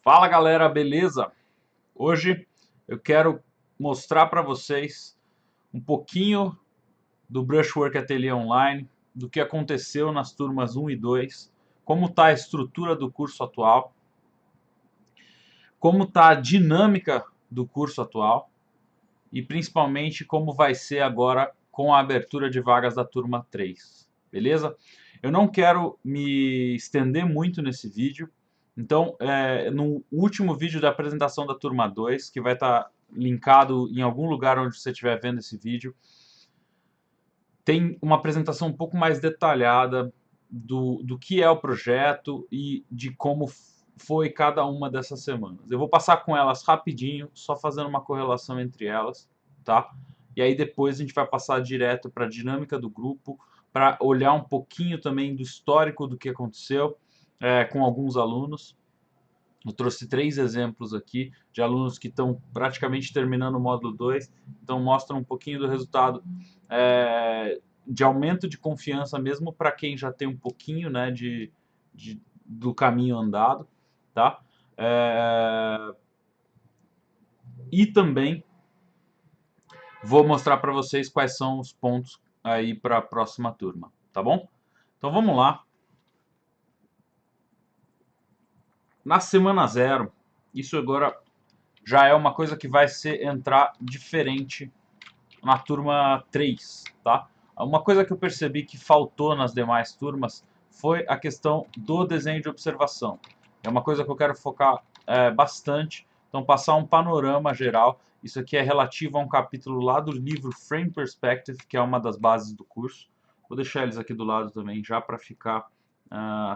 Fala galera, beleza? Hoje eu quero mostrar para vocês um pouquinho do Brushwork Ateliê Online, do que aconteceu nas turmas 1 e 2, como está a estrutura do curso atual, como está a dinâmica do curso atual e principalmente como vai ser agora com a abertura de vagas da turma 3, beleza? Eu não quero me estender muito nesse vídeo, então no último vídeo da apresentação da turma 2, que vai estar linkado em algum lugar onde você estiver vendo esse vídeo, tem uma apresentação um pouco mais detalhada do que é o projeto e de como foi cada uma dessas semanas. Eu vou passar com elas rapidinho, só fazendo uma correlação entre elas, tá? E aí depois a gente vai passar direto para a dinâmica do grupo, para olhar um pouquinho também do histórico do que aconteceu com alguns alunos. Eu trouxe 3 exemplos aqui de alunos que estão praticamente terminando o módulo 2, então mostram um pouquinho do resultado de aumento de confiança mesmo para quem já tem um pouquinho, né, do caminho andado, tá? E também vou mostrar para vocês quais são os pontos aí para a próxima turma, tá bom? Então vamos lá. Na semana 0, isso agora já é uma coisa que vai entrar diferente na turma 3, tá? Uma coisa que eu percebi que faltou nas demais turmas foi a questão do desenho de observação. É uma coisa que eu quero focar bastante, então passar um panorama geral. Isso aqui é relativo a um capítulo lá do livro Frame Perspective, que é uma das bases do curso. Vou deixar eles aqui do lado também, já para ficar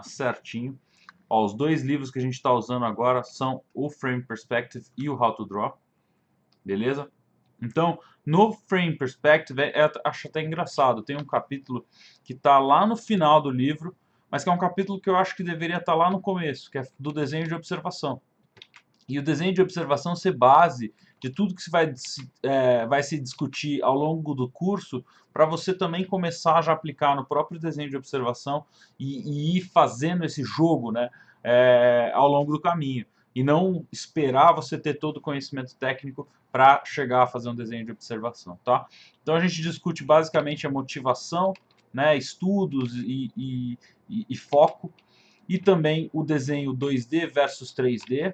certinho. Ó, os 2 livros que a gente está usando agora são o Frame Perspective e o How to Draw, beleza? Então, no Frame Perspective, acho até engraçado, tem um capítulo que está lá no final do livro, mas que é um capítulo que eu acho que deveria estar lá no começo, que é do desenho de observação. E o desenho de observação ser base de tudo que vai se discutir ao longo do curso, para você também começar a já aplicar no próprio desenho de observação e ir fazendo esse jogo, né, ao longo do caminho. E não esperar você ter todo o conhecimento técnico para chegar a fazer um desenho de observação, tá? Então a gente discute basicamente a motivação, né, estudos e foco, e também o desenho 2D versus 3D,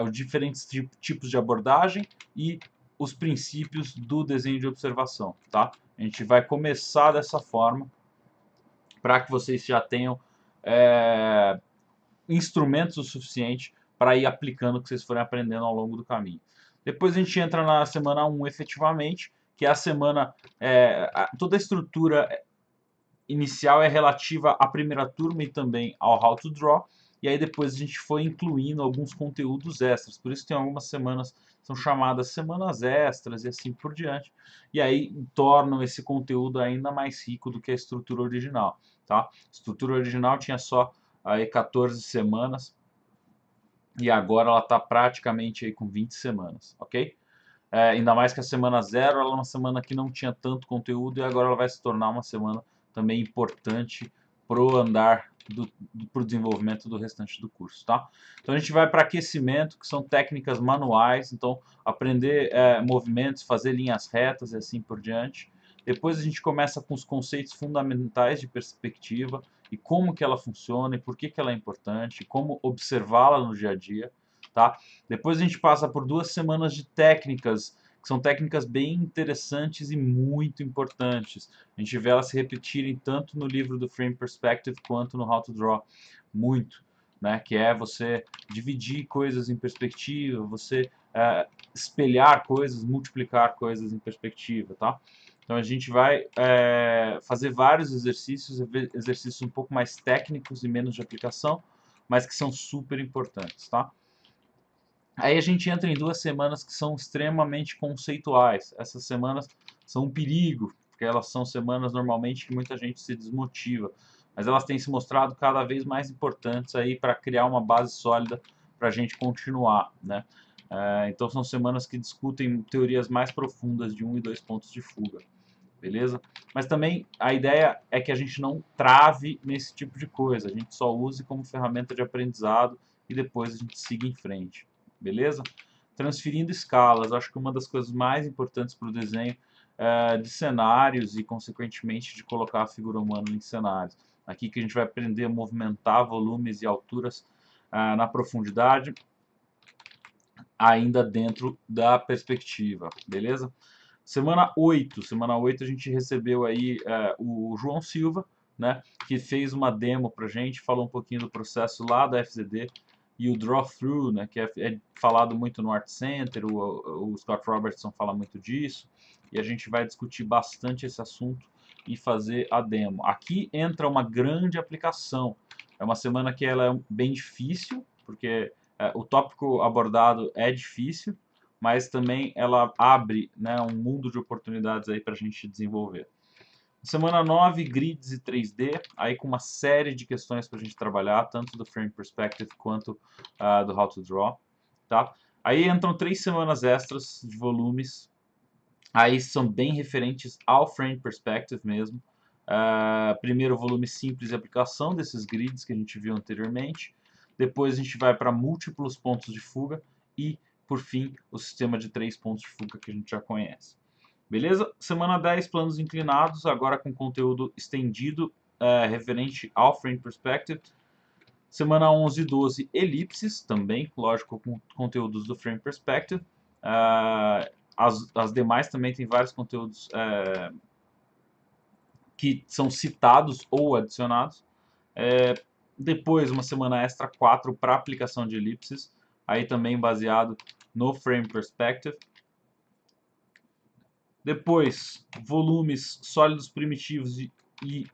os diferentes tipos de abordagem e os princípios do desenho de observação, tá? A gente vai começar dessa forma para que vocês já tenham instrumentos o suficiente para ir aplicando o que vocês forem aprendendo ao longo do caminho. Depois a gente entra na semana 1 efetivamente, que é a semana, toda a estrutura inicial é relativa à primeira turma e também ao How to Draw, e aí depois a gente foi incluindo alguns conteúdos extras, por isso tem algumas semanas que são chamadas semanas extras e assim por diante, e aí tornam esse conteúdo ainda mais rico do que a estrutura original, tá? A estrutura original tinha só aí 14 semanas, e agora ela está praticamente aí com 20 semanas, ok? Ainda mais que a semana 0 ela é uma semana que não tinha tanto conteúdo e agora ela vai se tornar uma semana também importante pro andar pro desenvolvimento do restante do curso, tá? Então a gente vai para aquecimento, que são técnicas manuais, então aprender movimentos, fazer linhas retas e assim por diante. Depois a gente começa com os conceitos fundamentais de perspectiva e como que ela funciona e por que ela é importante, como observá-la no dia a dia, tá? Depois a gente passa por 2 semanas de técnicas, que são técnicas bem interessantes e muito importantes. A gente vê elas se repetirem tanto no livro do Frame Perspective quanto no How to Draw. Muito. Né? Que é você dividir coisas em perspectiva, você espelhar coisas, multiplicar coisas em perspectiva. Tá? Então a gente vai fazer vários exercícios um pouco mais técnicos e menos de aplicação, mas que são super importantes. Tá? Aí a gente entra em 2 semanas que são extremamente conceituais. Essas semanas são um perigo, porque elas são semanas normalmente que muita gente se desmotiva. Mas elas têm se mostrado cada vez mais importantes aí para criar uma base sólida para a gente continuar, né? Então são semanas que discutem teorias mais profundas de 1 e 2 pontos de fuga, beleza? Mas também a ideia é que a gente não trave nesse tipo de coisa, a gente só use como ferramenta de aprendizado e depois a gente siga em frente, beleza? Transferindo escalas, acho que uma das coisas mais importantes para o desenho de cenários e, consequentemente, de colocar a figura humana em cenários. Aqui que a gente vai aprender a movimentar volumes e alturas na profundidade, ainda dentro da perspectiva, beleza? Semana 8 a gente recebeu aí o João Silva, né, que fez uma demo pra gente, falou um pouquinho do processo lá da FZD, e o Draw-Through, né, que é falado muito no Art Center, o Scott Robertson fala muito disso, e a gente vai discutir bastante esse assunto e fazer a demo. Aqui entra uma grande aplicação, é uma semana que ela é bem difícil, porque o tópico abordado é difícil, mas também ela abre, né, um mundo de oportunidades aí para a gente desenvolver. Semana 9, grids e 3D, aí com uma série de questões para a gente trabalhar, tanto do Frame Perspective quanto do How to Draw. Tá? Aí entram 3 semanas extras de volumes, aí são bem referentes ao Frame Perspective mesmo. Primeiro, volume simples e aplicação desses grids que a gente viu anteriormente. Depois a gente vai para múltiplos pontos de fuga e, por fim, o sistema de 3 pontos de fuga que a gente já conhece. Beleza? Semana 10, planos inclinados, agora com conteúdo estendido referente ao Frame Perspective. Semana 11 e 12, elipses, também, lógico, com conteúdos do Frame Perspective. As demais também tem vários conteúdos que são citados ou adicionados. Depois, uma semana extra 4 para aplicação de elipses, aí também baseado no Frame Perspective. Depois, volumes sólidos, primitivos e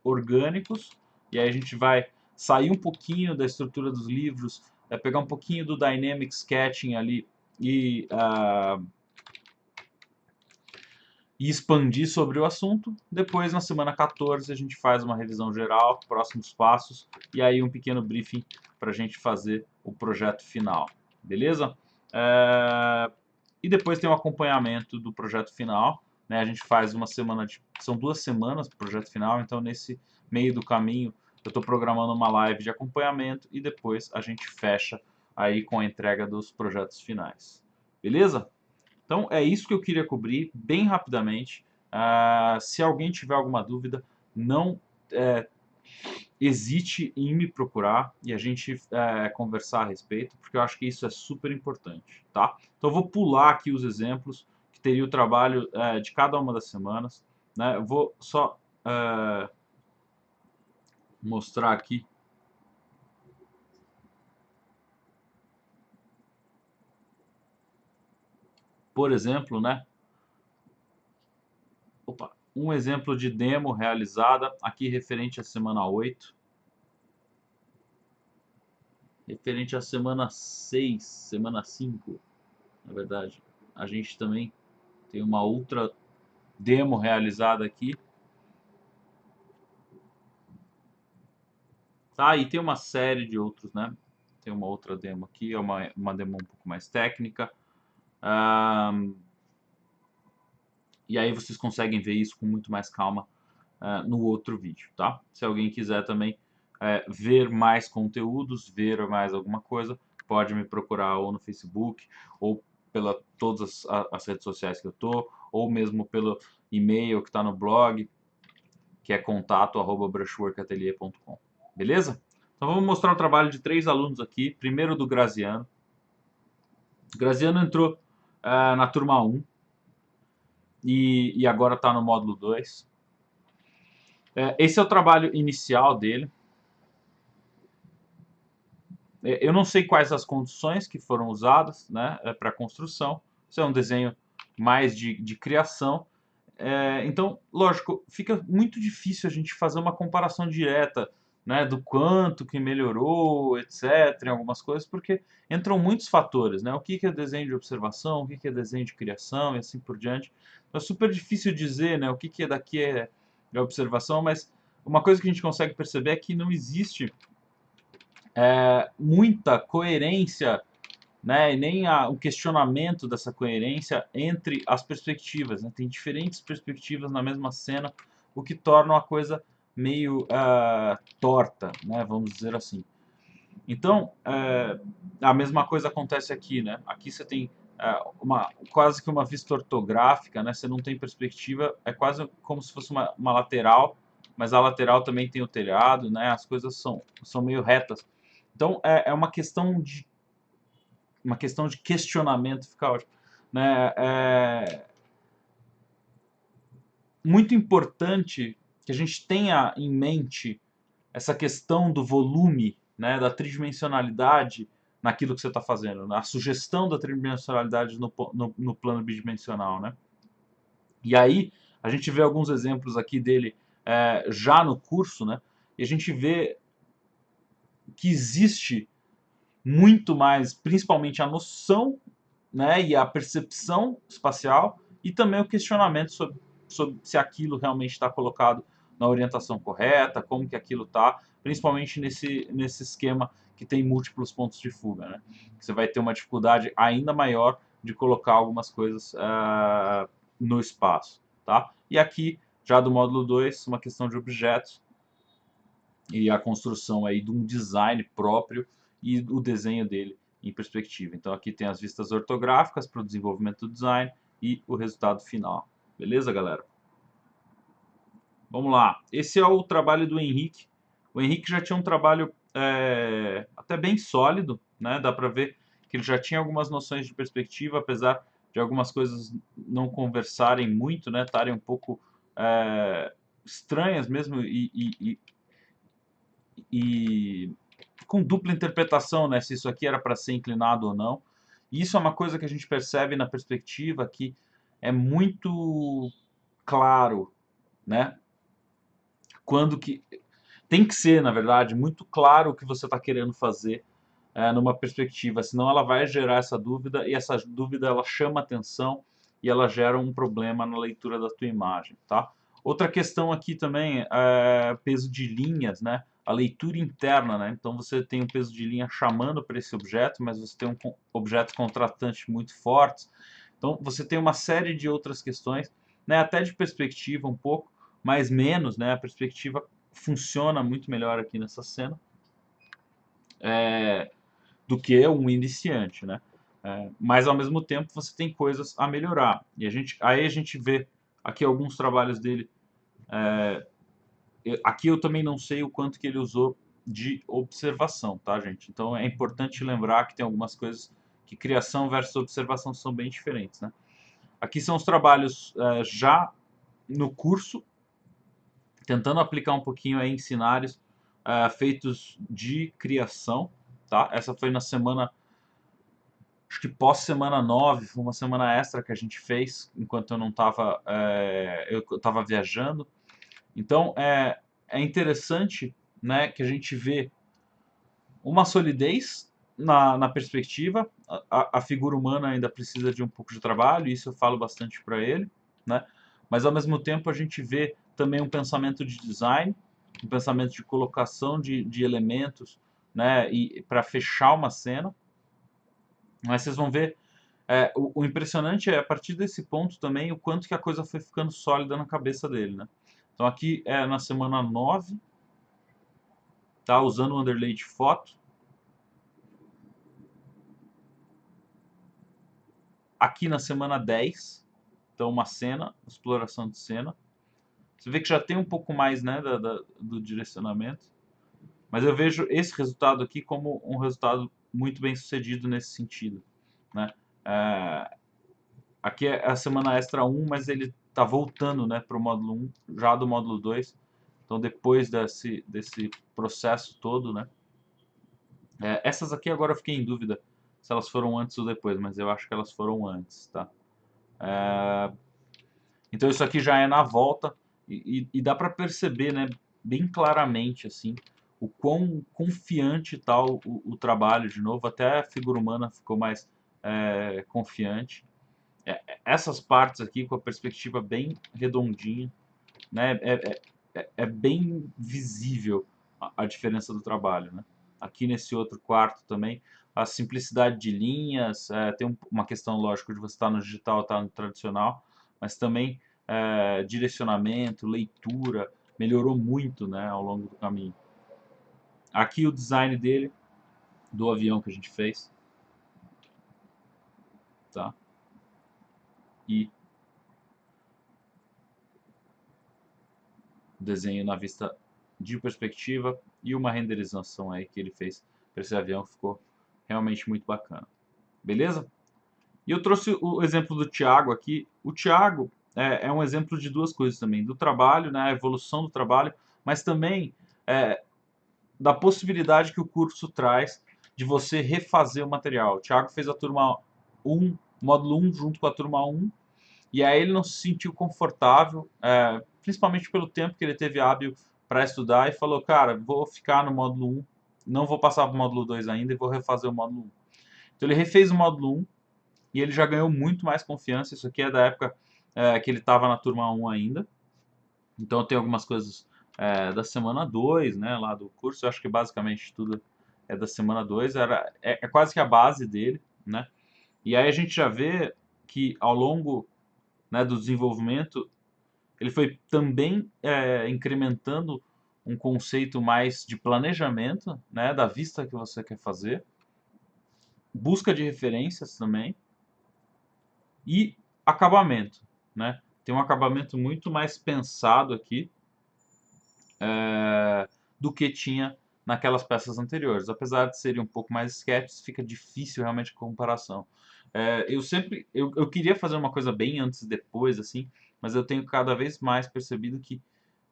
orgânicos, e aí a gente vai sair um pouquinho da estrutura dos livros, pegar um pouquinho do Dynamic Sketching ali e expandir sobre o assunto. Depois, na semana 14, a gente faz uma revisão geral, próximos passos, e aí um pequeno briefing para a gente fazer o projeto final, beleza? E depois tem o acompanhamento do projeto final, né? A gente faz uma semana, são 2 semanas para o projeto final, então nesse meio do caminho eu estou programando uma live de acompanhamento e depois a gente fecha aí com a entrega dos projetos finais, beleza? Então é isso que eu queria cobrir bem rapidamente. Se alguém tiver alguma dúvida, não hesite em me procurar e a gente conversar a respeito, porque eu acho que isso é super importante, tá? Então eu vou pular aqui os exemplos, que teria o trabalho de cada uma das semanas, né? Eu vou só mostrar aqui. Por exemplo, né? Um exemplo de demo realizada aqui referente à semana 8. Referente à semana 6, semana 5, na verdade, a gente também tem uma outra demo realizada aqui. Tá, e tem uma série de outros, né? Tem uma outra demo aqui, é uma demo um pouco mais técnica. E aí vocês conseguem ver isso com muito mais calma no outro vídeo, tá? Se alguém quiser também ver mais conteúdos, ver mais alguma coisa, pode me procurar ou no Facebook, ou pela todas as redes sociais que eu tô, ou mesmo pelo e-mail que está no blog, que é contato@brushworkatelier.com. Beleza? Então vamos mostrar o trabalho de 3 alunos aqui. Primeiro do Graziano. O Graziano entrou na turma 1 e agora está no módulo 2. Esse é o trabalho inicial dele. Eu não sei quais as condições que foram usadas, né, para a construção. Isso é um desenho mais de criação. Então, lógico, fica muito difícil a gente fazer uma comparação direta, né, do quanto que melhorou, etc., em algumas coisas, porque entram muitos fatores, né? O que é desenho de observação, o que é desenho de criação e assim por diante. Então, é super difícil dizer, né, o que daqui é observação, mas uma coisa que a gente consegue perceber é que não existe muita coerência, né, e nem o questionamento dessa coerência entre as perspectivas, né? Tem diferentes perspectivas na mesma cena, o que torna a coisa meio torta, né, vamos dizer assim. Então, a mesma coisa acontece aqui, né? Aqui você tem quase que uma vista ortográfica, né? Você não tem perspectiva, é quase como se fosse uma lateral, mas a lateral também tem o telhado, né? As coisas são meio retas. Então, é uma questão de questionamento, fica ótimo, né? É muito importante que a gente tenha em mente essa questão do volume, né, da tridimensionalidade naquilo que você está fazendo, na sugestão da tridimensionalidade no plano bidimensional, né? E aí a gente vê alguns exemplos aqui dele já no curso, né? E a gente vê que existe muito mais, principalmente a noção, né, e a percepção espacial e também o questionamento sobre se aquilo realmente está colocado na orientação correta, como que aquilo está, principalmente nesse esquema que tem múltiplos pontos de fuga, né? Você vai ter uma dificuldade ainda maior de colocar algumas coisas no espaço, tá? E aqui, já do módulo 2, uma questão de objetos e a construção aí de um design próprio e o desenho dele em perspectiva. Então aqui tem as vistas ortográficas para o desenvolvimento do design e o resultado final. Beleza, galera? Vamos lá. Esse é o trabalho do Henrique. O Henrique já tinha um trabalho até bem sólido, né? Dá para ver que ele já tinha algumas noções de perspectiva, apesar de algumas coisas não conversarem muito, né? Estarem um pouco estranhas mesmo e com dupla interpretação, né, se isso aqui era para ser inclinado ou não. E isso é uma coisa que a gente percebe na perspectiva que é muito claro, né? Quando que tem que ser, na verdade, muito claro o que você está querendo fazer numa perspectiva, senão ela vai gerar essa dúvida e essa dúvida ela chama atenção e ela gera um problema na leitura da tua imagem, tá? Outra questão aqui também é peso de linhas, né? A leitura interna, né? Então você tem um peso de linha chamando para esse objeto, mas você tem um objeto contrastante muito forte. Então você tem uma série de outras questões, né? Até de perspectiva um pouco, mas menos, né? A perspectiva funciona muito melhor aqui nessa cena do que um iniciante, né? Mas ao mesmo tempo você tem coisas a melhorar. E aí a gente vê aqui alguns trabalhos dele. Aqui eu também não sei o quanto que ele usou de observação, tá, gente? Então é importante lembrar que tem algumas coisas que criação versus observação são bem diferentes, né? Aqui são os trabalhos já no curso, tentando aplicar um pouquinho aí em cenários feitos de criação, tá? Essa foi na semana, acho que pós semana 9, foi uma semana extra que a gente fez enquanto eu não estava, eu estava viajando. Então é interessante, né, que a gente vê uma solidez na perspectiva. A figura humana ainda precisa de um pouco de trabalho, e isso eu falo bastante para ele, né? Mas ao mesmo tempo a gente vê também um pensamento de design, um pensamento de colocação de elementos, né, e para fechar uma cena. Mas vocês vão ver, o impressionante é a partir desse ponto também o quanto que a coisa foi ficando sólida na cabeça dele, né? Então aqui é na semana 9, tá? Usando o underlay de foto. Aqui na semana 10, então uma cena, exploração de cena. Você vê que já tem um pouco mais, né, do direcionamento. Mas eu vejo esse resultado aqui como um resultado muito bem sucedido nesse sentido, né? Aqui é a semana extra 1, mas ele está voltando, né, para o módulo 1, já do módulo 2. Então depois desse processo todo, né? Essas aqui agora eu fiquei em dúvida se elas foram antes ou depois, mas eu acho que elas foram antes, tá? Então isso aqui já é na volta e dá para perceber, né, bem claramente assim o quão confiante está o trabalho de novo. Até a figura humana ficou mais confiante. Essas partes aqui com a perspectiva bem redondinha, né, é bem visível a diferença do trabalho, né? Aqui nesse outro quarto também a simplicidade de linhas, tem uma questão lógica de você estar no digital, estar no tradicional, mas também direcionamento, leitura, melhorou muito, né, ao longo do caminho. Aqui o design dele do avião que a gente fez, tá? E desenho na vista de perspectiva e uma renderização aí que ele fez para esse avião que ficou realmente muito bacana. Beleza? E eu trouxe o exemplo do Thiago aqui. O Thiago é um exemplo de duas coisas também, do trabalho, né, a evolução do trabalho, mas também da possibilidade que o curso traz de você refazer o material. O Thiago fez a turma 1, módulo 1 junto com a turma 1, e aí ele não se sentiu confortável, principalmente pelo tempo que ele teve hábil para estudar, e falou, cara, vou ficar no módulo 1, não vou passar para o módulo 2 ainda e vou refazer o módulo 1. Então ele refez o módulo 1 e ele já ganhou muito mais confiança. Isso aqui é da época que ele estava na turma 1 ainda. Então tem algumas coisas da semana 2, né, lá do curso. Eu acho que basicamente tudo é da semana 2. É quase que a base dele, né? E aí a gente já vê que ao longo, né, do desenvolvimento, ele foi também incrementando um conceito mais de planejamento, né, da vista que você quer fazer, busca de referências também e acabamento, né? Tem um acabamento muito mais pensado aqui do que tinha naquelas peças anteriores. Apesar de serem um pouco mais sketches, fica difícil realmente a comparação. Eu queria fazer uma coisa bem antes e depois, assim, mas eu tenho cada vez mais percebido que,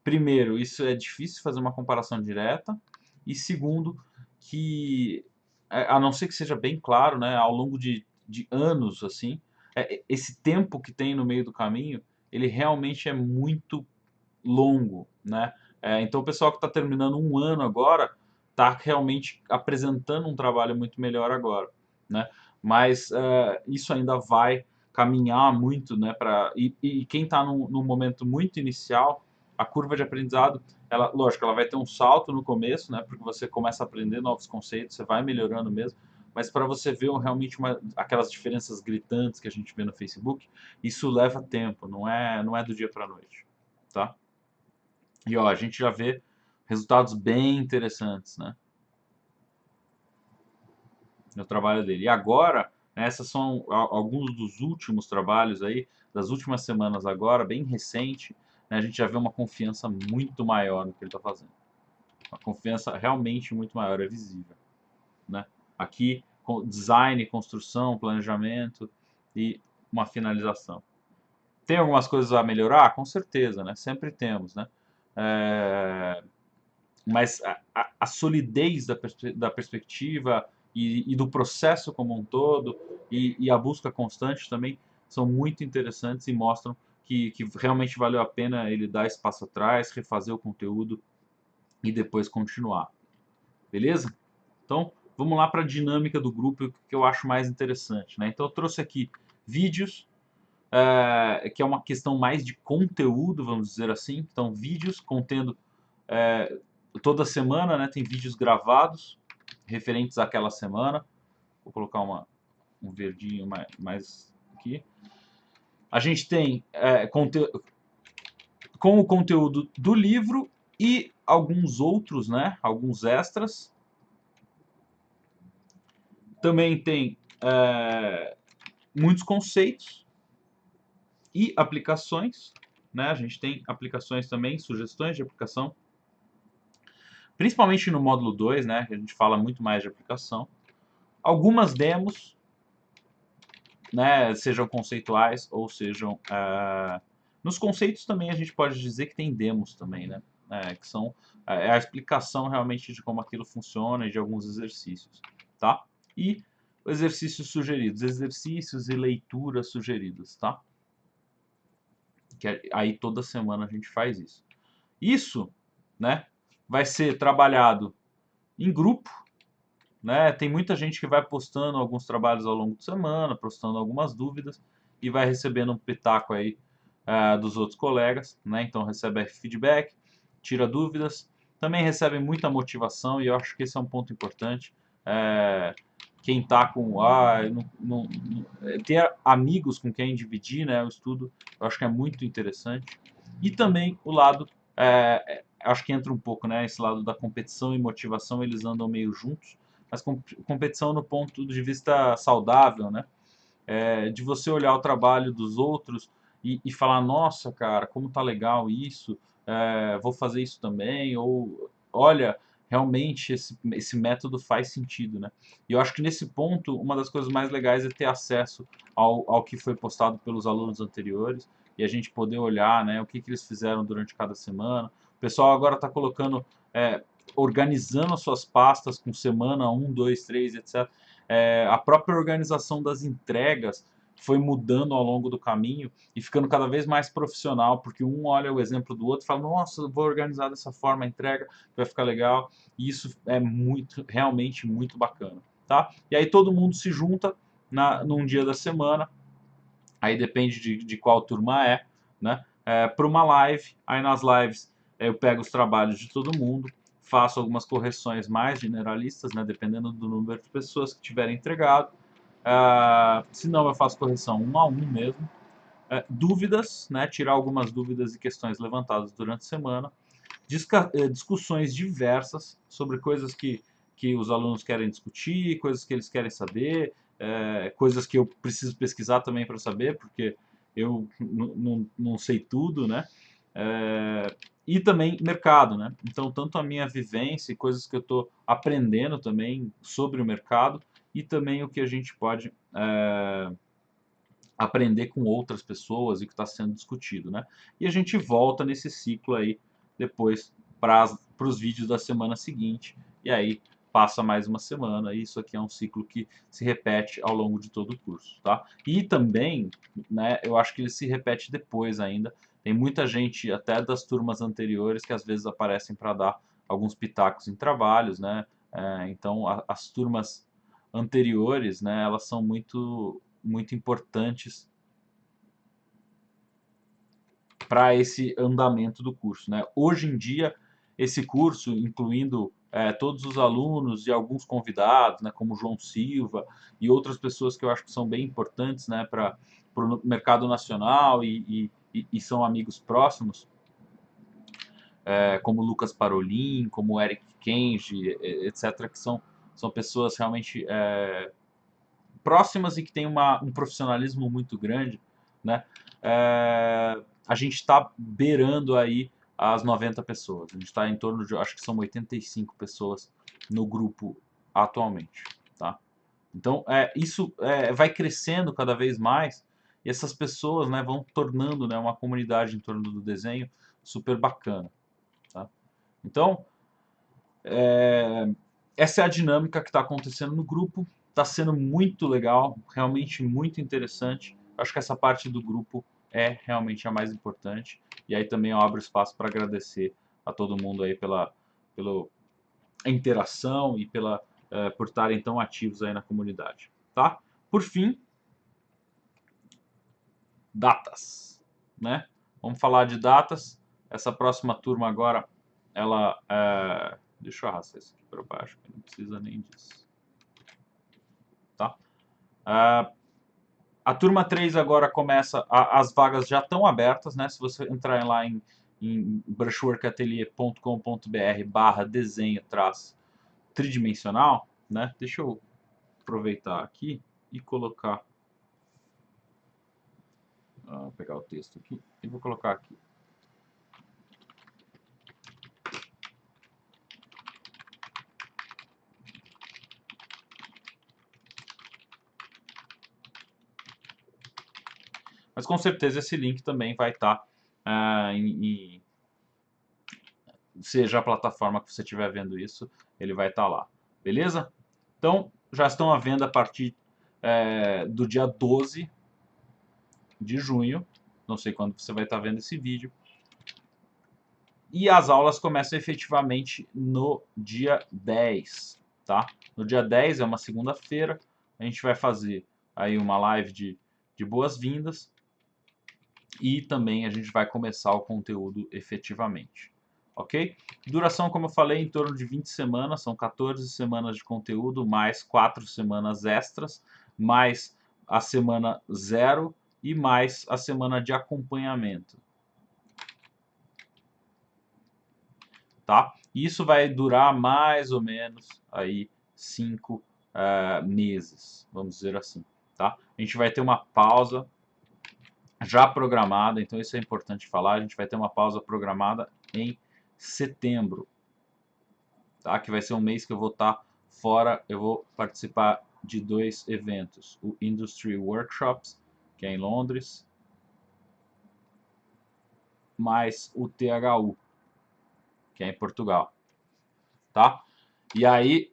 primeiro, isso é difícil fazer uma comparação direta, e segundo, que, a não ser que seja bem claro, né, ao longo de anos, assim, esse tempo que tem no meio do caminho, ele realmente é muito longo, né? Então o pessoal que está terminando um ano agora está realmente apresentando um trabalho muito melhor agora, né? Mas isso ainda vai caminhar muito, né? E quem está num momento muito inicial, a curva de aprendizado, ela, lógico, ela vai ter um salto no começo, né? Porque você começa a aprender novos conceitos, você vai melhorando mesmo. Mas para você ver realmente aquelas diferenças gritantes que a gente vê no Facebook, isso leva tempo, não é do dia para a noite, tá? E ó, a gente já vê resultados bem interessantes, né, no trabalho dele. E agora, né, esses são alguns dos últimos trabalhos aí, das últimas semanas agora, bem recente, né, a gente já vê uma confiança muito maior no que ele está fazendo. Uma confiança realmente muito maior, é visível, né? Aqui, design, construção, planejamento e uma finalização. Tem algumas coisas a melhorar? Com certeza, né? Sempre temos, né? É, mas a solidez da perspectiva e do processo como um todo e a busca constante também são muito interessantes e mostram que realmente valeu a pena ele dar esse passo atrás, refazer o conteúdo e depois continuar. Beleza? Então, vamos lá para a dinâmica do grupo que eu acho mais interessante, né? Então, eu trouxe aqui vídeos, que é uma questão mais de conteúdo, vamos dizer assim. Então, vídeos contendo toda semana, né, tem vídeos gravados referentes àquela semana. Vou colocar um verdinho mais aqui. A gente tem com o conteúdo do livro e alguns outros, né, alguns extras. Também tem muitos conceitos e aplicações, né? A gente tem aplicações também, sugestões de aplicação, principalmente no módulo 2, né, que a gente fala muito mais de aplicação. Algumas demos, né, sejam conceituais ou sejam nos conceitos também a gente pode dizer que tem demos também, né, que são a explicação realmente de como aquilo funciona e de alguns exercícios, tá? E exercícios sugeridos, exercícios e leituras sugeridas, tá? Que aí toda semana a gente faz isso. Isso, né, vai ser trabalhado em grupo, né? Tem muita gente que vai postando alguns trabalhos ao longo de semana, postando algumas dúvidas e vai recebendo um pitaco aí dos outros colegas, né? Então recebe feedback, tira dúvidas, também recebe muita motivação e eu acho que esse é um ponto importante. Quem está com ter amigos com quem dividir, né, o estudo, eu acho que é muito interessante. E também o lado, acho que entra um pouco, né, esse lado da competição e motivação, eles andam meio juntos, mas competição no ponto de vista saudável, né? De você olhar o trabalho dos outros e falar, nossa, cara, como tá legal isso, vou fazer isso também, ou olha, realmente esse método faz sentido, né? E eu acho que nesse ponto, uma das coisas mais legais é ter acesso ao que foi postado pelos alunos anteriores e a gente poder olhar, né, o que eles fizeram durante cada semana. O pessoal agora está colocando, organizando as suas pastas com semana 1, 2, 3, etc. A própria organização das entregas foi mudando ao longo do caminho e ficando cada vez mais profissional, porque um olha o exemplo do outro e fala, nossa, vou organizar dessa forma a entrega, vai ficar legal. E isso é realmente muito bacana, tá? E aí todo mundo se junta num dia da semana, aí depende de qual turma né? Para uma live, aí nas lives eu pego os trabalhos de todo mundo, faço algumas correções mais generalistas, né? Dependendo do número de pessoas que tiverem entregado. Se não, eu faço correção 1 a 1 mesmo. Dúvidas, né? Tirar algumas dúvidas e questões levantadas durante a semana. Discussões diversas sobre coisas que os alunos querem discutir, coisas que eles querem saber, coisas que eu preciso pesquisar também para saber, porque eu não sei tudo, né? E também mercado, né? Então, tanto a minha vivência e coisas que eu estou aprendendo também sobre o mercado e também o que a gente pode aprender com outras pessoas e o que está sendo discutido, né? E a gente volta nesse ciclo aí depois para os vídeos da semana seguinte e aí passa mais uma semana e isso aqui é um ciclo que se repete ao longo de todo o curso, tá? E também, né, eu acho que ele se repete depois ainda. Tem muita gente até das turmas anteriores que às vezes aparecem para dar alguns pitacos em trabalhos, né? Então as turmas anteriores, né, elas são muito importantes para esse andamento do curso, né? Hoje em dia, esse curso, incluindo todos os alunos e alguns convidados, né, como João Silva e outras pessoas que eu acho que são bem importantes, né, para o mercado nacional e são amigos próximos, como Lucas Parolin, como Eric Kenji, etc., que são pessoas realmente próximas e que têm um profissionalismo muito grande, né? A gente está beirando aí as 90 pessoas. A gente está em torno de, acho que são 85 pessoas no grupo atualmente, tá? Então, isso vai crescendo cada vez mais e essas pessoas, né, vão tornando, né, uma comunidade em torno do desenho super bacana, tá? Então, essa é a dinâmica que está acontecendo no grupo. Está sendo muito legal, realmente muito interessante. Acho que essa parte do grupo é realmente a mais importante. E aí também eu abro espaço para agradecer a todo mundo aí pela interação e por estarem tão ativos aí na comunidade, tá? Por fim, datas, né? Vamos falar de datas. Essa próxima turma agora, ela deixa eu arrastar isso aqui para baixo, que não precisa nem disso. Tá? A turma 3 agora começa, as vagas já estão abertas, né? Se você entrar lá em brushworkatelier.com.br/desenho tridimensional, né? Deixa eu aproveitar aqui e colocar, vou pegar o texto aqui e vou colocar aqui. Mas com certeza esse link também vai estar seja a plataforma que você estiver vendo isso, ele vai estar lá. Beleza? Então, já estão à venda a partir do dia 12 de junho. Não sei quando você vai estar vendo esse vídeo. E as aulas começam efetivamente no dia 10, tá? No dia 10 é uma segunda-feira. A gente vai fazer aí uma live de boas-vindas. E também a gente vai começar o conteúdo efetivamente. Ok? Duração, como eu falei, em torno de 20 semanas. São 14 semanas de conteúdo, mais 4 semanas extras, mais a semana 0 e mais a semana de acompanhamento. Tá? Isso vai durar mais ou menos aí 5 meses, vamos dizer assim, tá? A gente vai ter uma pausa já programada, então isso é importante falar, a gente vai ter uma pausa programada em setembro, tá? Que vai ser um mês que eu vou estar fora, eu vou participar de 2 eventos, o Industry Workshops, que é em Londres, mais o THU, que é em Portugal, tá? E aí,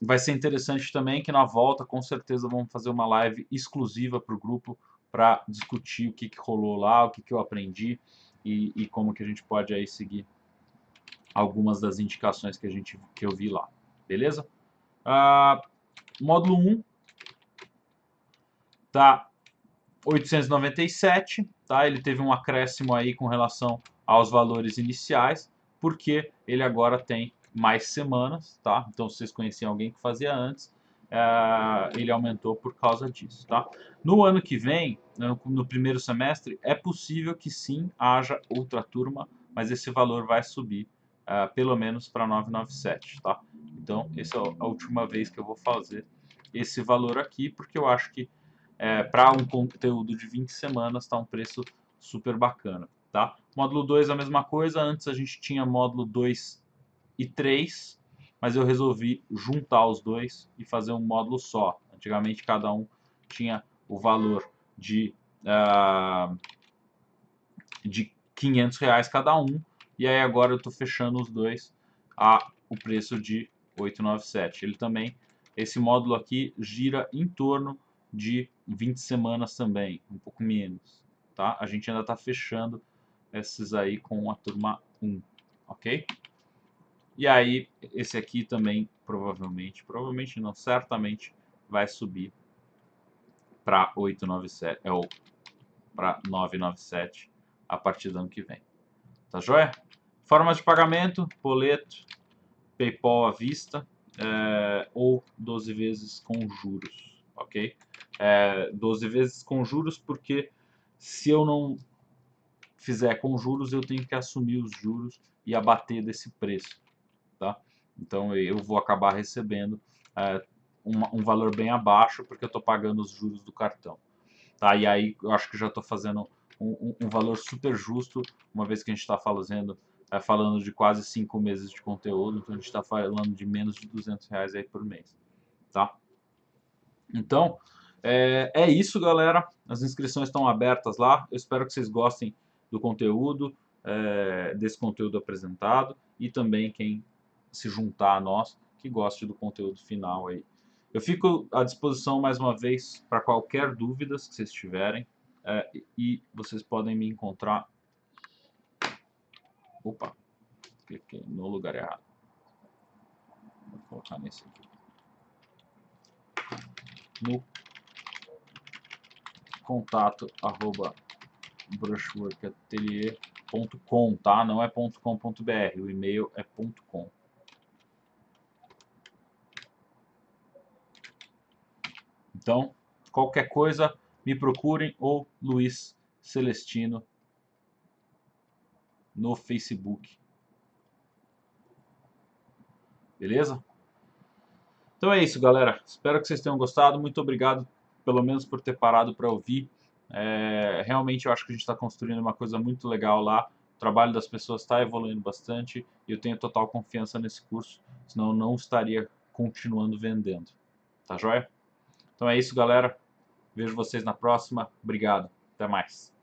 vai ser interessante também que na volta, com certeza, vamos fazer uma live exclusiva para o grupo para discutir o que rolou lá, o que eu aprendi e como que a gente pode aí seguir algumas das indicações que eu vi lá, beleza? Módulo 1 tá 897, tá? Ele teve um acréscimo aí com relação aos valores iniciais, porque ele agora tem mais semanas, tá? Então, se vocês conheciam alguém que fazia antes, ele aumentou por causa disso, tá? No ano que vem, no primeiro semestre, é possível que sim haja outra turma, mas esse valor vai subir pelo menos para 997, tá? Então, essa é a última vez que eu vou fazer esse valor aqui, porque eu acho que para um conteúdo de 20 semanas está um preço super bacana, tá? Módulo 2 a mesma coisa, antes a gente tinha módulo 2 e 3, mas eu resolvi juntar os dois e fazer um módulo só. Antigamente cada um tinha o valor de R$ 500 cada um, e aí agora eu estou fechando os dois a o preço de 897. Ele também, esse módulo aqui gira em torno de 20 semanas também, um pouco menos, tá? A gente ainda está fechando esses aí com a turma 1, ok? E aí, esse aqui também provavelmente não, certamente vai subir para 897, ou para 997 a partir do ano que vem. Tá joia? Formas de pagamento, boleto, PayPal à vista ou 12 vezes com juros, ok? 12 vezes com juros porque se eu não fizer com juros, eu tenho que assumir os juros e abater desse preço, tá? Então eu vou acabar recebendo um valor bem abaixo porque eu estou pagando os juros do cartão, tá? E aí eu acho que já estou fazendo um valor super justo, uma vez que a gente está falando de quase 5 meses de conteúdo, então a gente está falando de menos de R$ 200 aí por mês, tá? Então, é isso, galera. As inscrições estão abertas lá. Eu espero que vocês gostem do conteúdo, desse conteúdo apresentado, e também quem se juntar a nós, que goste do conteúdo final aí. Eu fico à disposição mais uma vez para qualquer dúvidas que vocês tiverem, e vocês podem me encontrar. Opa, cliquei no lugar errado. Vou colocar nesse aqui. No contato@brushworkatelier.com, tá? Não é .com.br, o e-mail é .com. Então, qualquer coisa, me procurem, ou Luiz Celestino no Facebook. Beleza? Então é isso, galera. Espero que vocês tenham gostado. Muito obrigado, pelo menos, por ter parado para ouvir. Realmente eu acho que a gente está construindo uma coisa muito legal lá. O trabalho das pessoas está evoluindo bastante e eu tenho total confiança nesse curso, senão eu não estaria continuando vendendo. Tá joia? Então é isso, galera. Vejo vocês na próxima. Obrigado. Até mais.